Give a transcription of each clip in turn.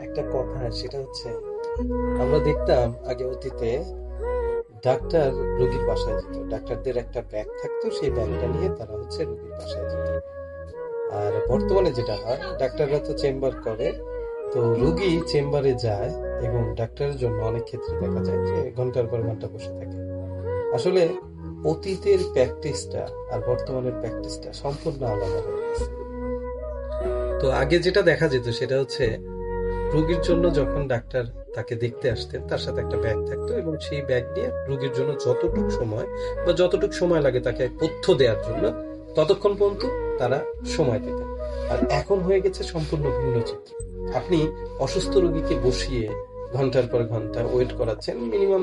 একটা কথা, সেটা হচ্ছে আমরা দেখতাম আগে অতীতে ডাক্তার রোগীর বাসায় যেত, ডাক্তারদের একটা ব্যাগ থাকতো, সেই ব্যাগটা নিয়ে তারা রোগীর বাসায় যেত। আর বর্তমানে যেটা হয়, ডাক্তাররা তো চেম্বার করে, তো রোগী চেম্বারে যায় এবং ডাক্তারের জন্য অনেক ক্ষেত্রে দেখা যায় যে ঘন্টার পর ঘন্টা বসে থাকে। আসলে অতীতের প্র্যাকটিসটা আর বর্তমানের প্র্যাকটিসটা সম্পূর্ণ আলাদা হয়ে গেছে। তো আগে যেটা দেখা যেত সেটা হচ্ছে রোগীর জন্য যখন ডাক্তার তাকে দেখতে আসতেন, তার সাথে একটা ব্যাগ থাকতো এবং সেই ব্যাগ নিয়ে রোগীর জন্য যতটুক সময় বা যতটুক সময় লাগে তাকে পথ্য দেওয়ার জন্য ততক্ষণ পর্যন্ত তারা সময় দিতেন। আর এখন হয়ে গেছে সম্পূর্ণ ভিন্ন চিত্র। আপনি অসুস্থ রোগীকে বসিয়ে ঘন্টার পর ঘন্টা ওয়েট করাচ্ছেন, মিনিমাম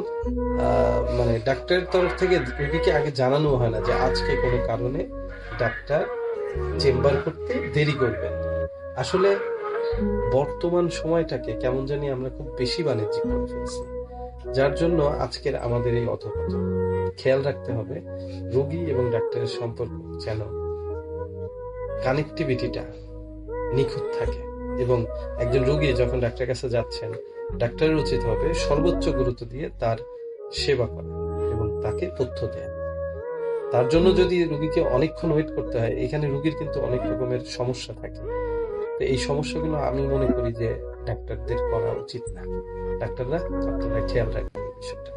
মানে ডাক্তারের তরফ থেকে রোগীকে আগে জানানো হয় না যে আজকে কোনো কারণে ডাক্তার চেম্বার করতে দেরি করবেন। আসলে বর্তমান সময়টাকে কেমন জানি আমরা খুব বেশি বাণিজ্যিক করে ফেলছি, যার জন্য আজকের আমাদের এই অধঃপতন। খেয়াল রাখতে হবে রোগী এবং ডাক্তারের সম্পর্ক যেন কানেক্টিভিটিটা নিখুঁত থাকে, এবং একজন রোগী যখন ডাক্তারের কাছে যাচ্ছেন, ডাক্তারের উচিত হবে সর্বোচ্চ গুরুত্ব দিয়ে তার সেবা করা এবং তাকে তথ্য দেয়া। তার জন্য যদি রোগীকে অনেকক্ষণ ওয়েট করতে হয়, এখানে রোগীর কিন্তু অনেক রকমের সমস্যা থাকে। তো এই সমস্যাগুলো আমি মনে করি যে ডাক্তারদের করা উচিত না। ডাক্তাররা আপনারা খেয়াল রাখবেন এই বিষয়টা।